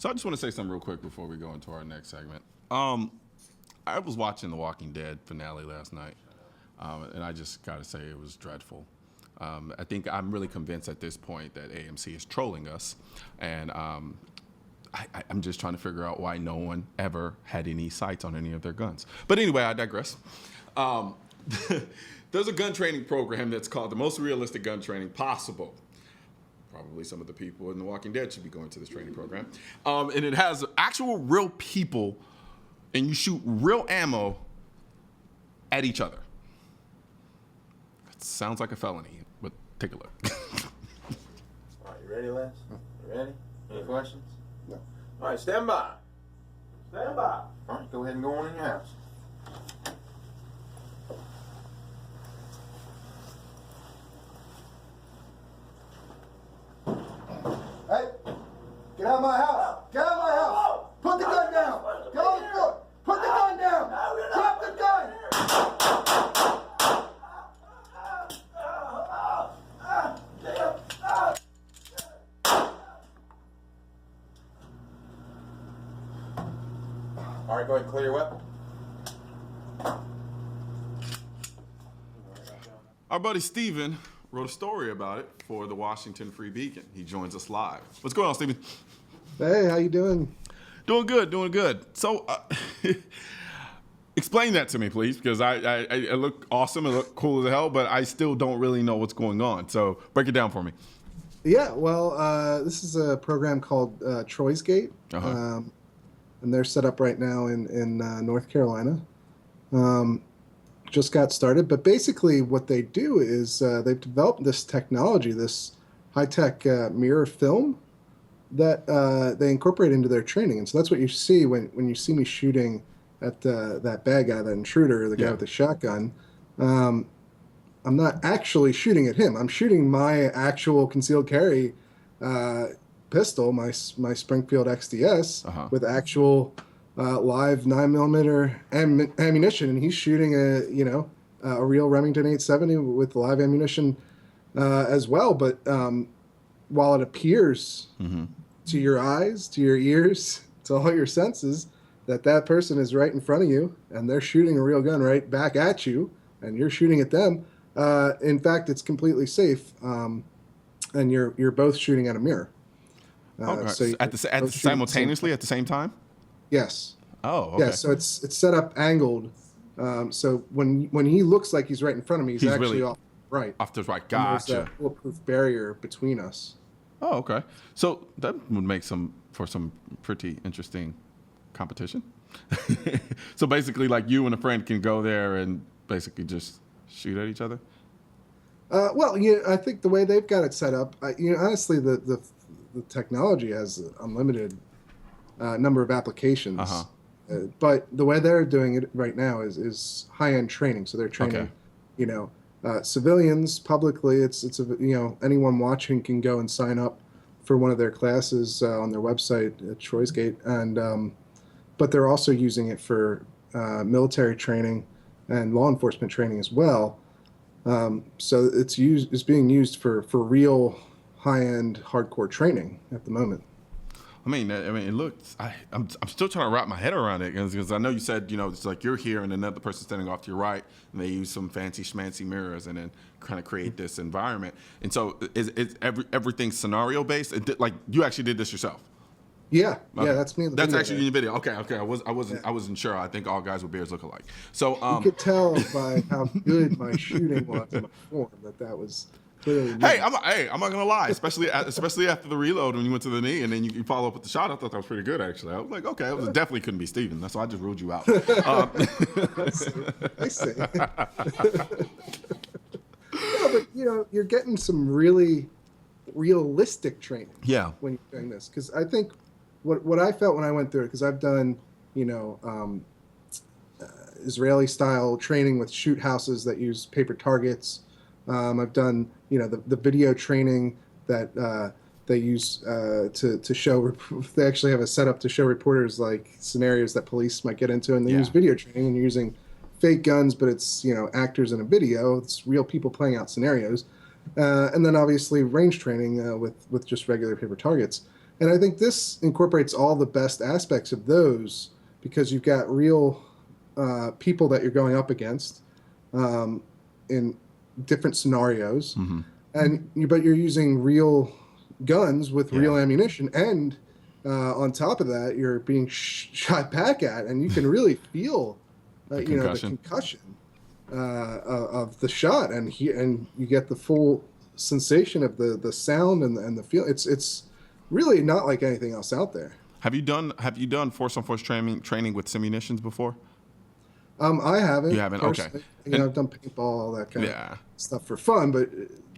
So I just want to say something real quick before we go into our next segment. I was watching the Walking Dead finale last night, and I just got to say it was dreadful. I think I'm really convinced at this point that AMC is trolling us, and I'm just trying to figure out why no one ever had any sights on any of their guns. But anyway, I digress. There's a gun training program that's called the most realistic gun training possible. Probably some of the people in The Walking Dead should be going to this training program. And it has actual real people, and you shoot real ammo at each other. It sounds like a felony, but take a look. All right, you ready, Les? You ready? Any questions? No. All right, stand by. Stand by. All right, go ahead and go on in your house. Hey, get out of my house. Get out of my house. Put the gun down. Get on the floor. Put the gun down. Drop the gun. All right, go ahead and clear your weapon. Our buddy Steven wrote a story about it for the Washington Free Beacon. He joins us live. What's going on, Steven? Hey, how you doing? Doing good, doing good. So, explain that to me, please, because I look awesome, I look cool as hell, but I still don't really know what's going on. So, break it down for me. Yeah, well, this is a program called Troy's Gate, Uh-huh. and they're set up right now in North Carolina. Just got started, but basically what they do is they've developed this technology, this high-tech mirror film that they incorporate into their training. And so that's what you see when you see me shooting at that bad guy, that intruder, the guy with the shotgun. I'm not actually shooting at him. I'm shooting my actual concealed carry pistol, my Springfield XDS, with actual live 9mm ammunition, and he's shooting a real Remington 870 with live ammunition as well. But while it appears to your eyes, to your ears, to all your senses that person is right in front of you and they're shooting a real gun right back at you and you're shooting at them, in fact, it's completely safe, and you're both shooting at a mirror. So at the simultaneously at the same time? Yes. Oh, okay. Yeah, so it's set up angled. So when he looks like he's right in front of me, he's actually really off right. Off to the right. And there's Gotcha. that bulletproof barrier between us. Oh, okay. So that would make for some pretty interesting competition. So basically, like you and a friend can go there and basically just shoot at each other. Well, I think the way they've got it set up, honestly, the technology has unlimited number of applications. But the way they're doing it right now is high-end training. So they're training, civilians publicly. It's anyone watching can go and sign up for one of their classes on their website at Troy's Gate, and but they're also using it for military training and law enforcement training as well. So it's being used for real high-end hardcore training at the moment. I mean, it looks. I'm still trying to wrap my head around it because I know you said it's like you're here and another person standing off to your right, and they use some fancy schmancy mirrors and then kind of create this environment. And so, is everything scenario based? Like you actually did this yourself? Yeah, Okay. yeah, that's me. In the That's video actually there. in the video. Okay. I wasn't sure. I think all guys with beards look alike. So You could tell by how good my shooting was in my form that was clearly me. Hey, I'm not gonna lie. Especially after the reload when you went to the knee and then you follow up with the shot. I thought that was pretty good actually. I was like, okay, it definitely couldn't be Steven. That's why I just ruled you out. I see. No, but you're getting some really realistic training. Yeah. When you're doing this, because I think what I felt when I went through it, because I've done Israeli style training with shoot houses that use paper targets. I've done the video training that they use to show. They actually have a setup to show reporters like scenarios that police might get into, and they use video training and you're using fake guns, but it's actors in a video. It's real people playing out scenarios, and then obviously range training with just regular paper targets. And I think this incorporates all the best aspects of those because you've got real people that you're going up against in different scenarios, but you're using real guns with real ammunition, and on top of that, you're being shot back at, and you can really feel the concussion of the shot, and you get the full sensation of the sound and the feel. It's really not like anything else out there. Have you done force on force training with simunitions before? I haven't. You haven't? Okay. I've done paintball, all that kind of stuff for fun, but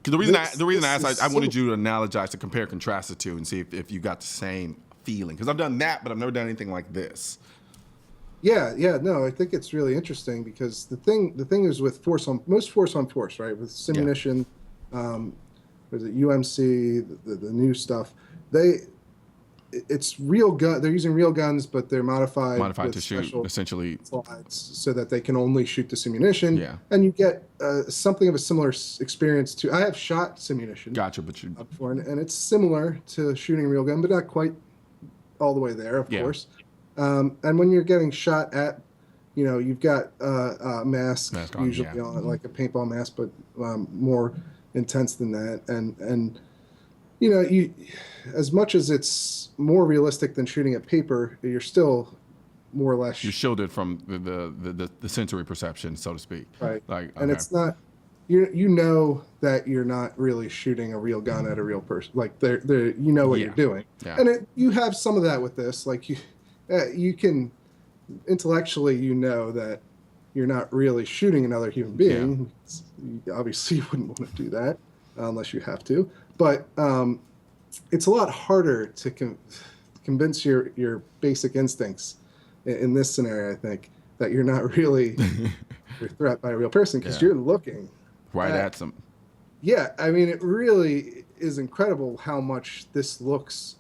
the reason I asked, I wanted you to analogize, to compare, contrast the two, and see if you got the same feeling. Because I've done that, but I've never done anything like this. Yeah, no, I think it's really interesting because the thing is with most force on force, right? With simunition, was it UMC, the new stuff? It's real gun. They're using real guns, but they're modified to shoot essentially slides so that they can only shoot the simunition. Yeah, and you get something of a similar experience to. I have shot simunition. Gotcha, but you before, and it's similar to shooting a real gun, but not quite all the way there, of course. And when you're getting shot at, you've got a mask on, usually on, like a paintball mask, but more intense than that, and you as much as it's more realistic than shooting at paper, you're still more or less you're shielded from the sensory perception, so to speak. Right. And it's not you know that you're not really shooting a real gun at a real person. Like what you're doing. Yeah. And you have some of that with this. Like you can intellectually that you're not really shooting another human being. Yeah. Obviously, you wouldn't want to do that unless you have to. But it's a lot harder to convince your basic instincts in this scenario, I think, that you're not really a threat by a real person because you're looking right at some. Yeah, I mean, it really is incredible how much this looks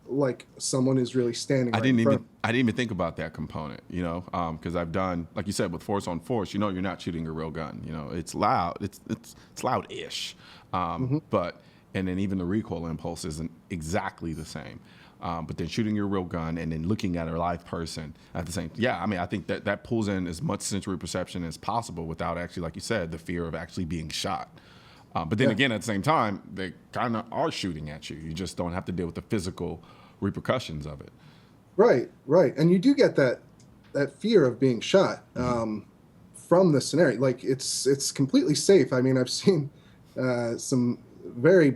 like someone is really standing. I didn't even think about that component, because I've done, like you said, with force on force. You're not shooting a real gun. It's loud. It's loud-ish, but. And then even the recoil impulse isn't exactly the same. But then shooting your real gun and then looking at a live person at the same. Yeah, I mean, I think that pulls in as much sensory perception as possible without actually, like you said, the fear of actually being shot. But then again, at the same time, they kind of are shooting at you. You just don't have to deal with the physical repercussions of it. Right. And you do get that fear of being shot from the scenario. Like, it's completely safe. I mean, I've seen some very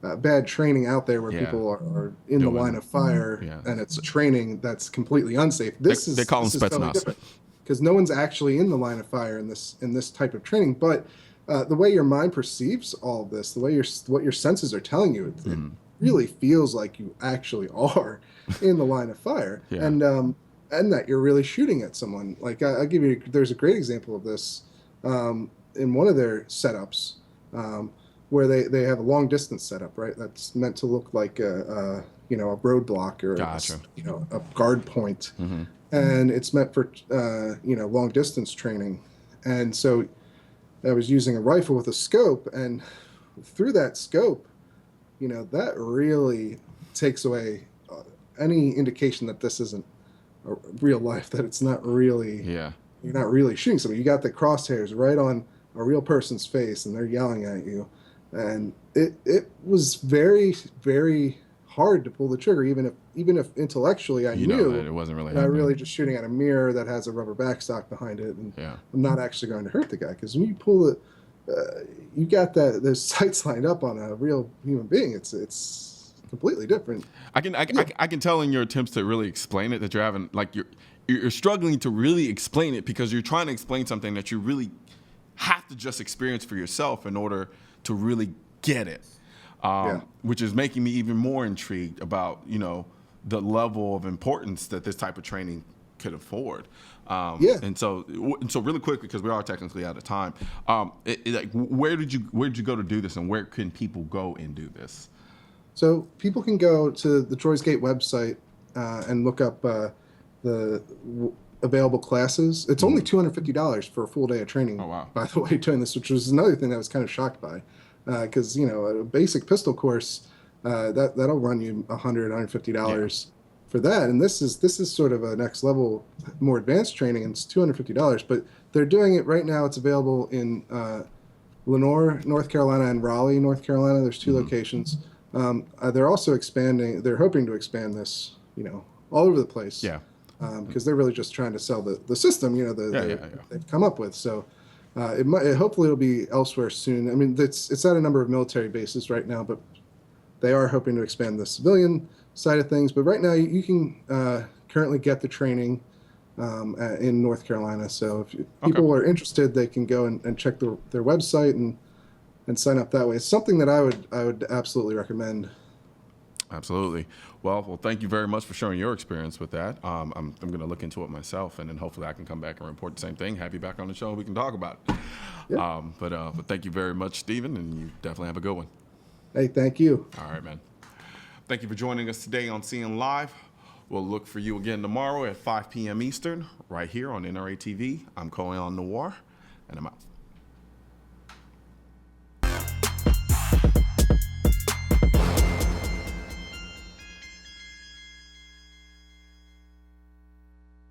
bad training out there where people are in the line of fire, and it's training that's completely unsafe. They call them Spetsnaz because no one's actually in the line of fire in this type of training. But the way your mind perceives all of this, the way what your senses are telling you, it really feels like you actually are in the line of fire, and that you're really shooting at someone. Like there's a great example of this in one of their setups. Where they have a long distance setup, right? That's meant to look like a roadblock or a guard point, and it's meant for long distance training. And so I was using a rifle with a scope, and through that scope, that really takes away any indication that this isn't a real life, that it's not really you're not really shooting somebody. You got the crosshairs right on a real person's face, and they're yelling at you. And it was very, very hard to pull the trigger, even if intellectually I knew that it wasn't really. I'm really just shooting at a mirror that has a rubber backstock behind it, and I'm not actually going to hurt the guy. Because when you pull you got those sights lined up on a real human being. It's completely different. I can tell in your attempts to really explain it that you're having you're struggling to really explain it because you're trying to explain something that you really have to just experience for yourself in order to really get it, which is making me even more intrigued about the level of importance that this type of training could afford. And so really quick, because we are technically out of time, where did you go to do this, and where can people go and do this? So people can go to the Troy's Gate website and look up the available classes. It's only $250 for a full day of training. Oh, wow. By the way, doing this, which was another thing that I was kind of shocked by, because a basic pistol course that'll run you $150 for that. And this is sort of a next level, more advanced training, and it's $250. But they're doing it right now. It's available in Lenore, North Carolina, and Raleigh, North Carolina. There's two locations. They're also expanding. They're hoping to expand this, all over the place. Yeah. Because they're really just trying to sell the system, they've come up with. So hopefully it'll be elsewhere soon. I mean, it's at a number of military bases right now, but they are hoping to expand the civilian side of things. But right now you can currently get the training in North Carolina. So if people are interested, they can go and check their website and sign up that way. It's something that I would absolutely recommend. Absolutely. Well, thank you very much for sharing your experience with that. I'm going to look into it myself, and then hopefully I can come back and report the same thing. Have you back on the show, we can talk about it. Yep. But thank you very much, Stephen, and you definitely have a good one. Hey, thank you. All right, man. Thank you for joining us today on Seeing Live. We'll look for you again tomorrow at 5 p.m. Eastern, right here on NRA TV. I'm Colion Noir, and I'm out.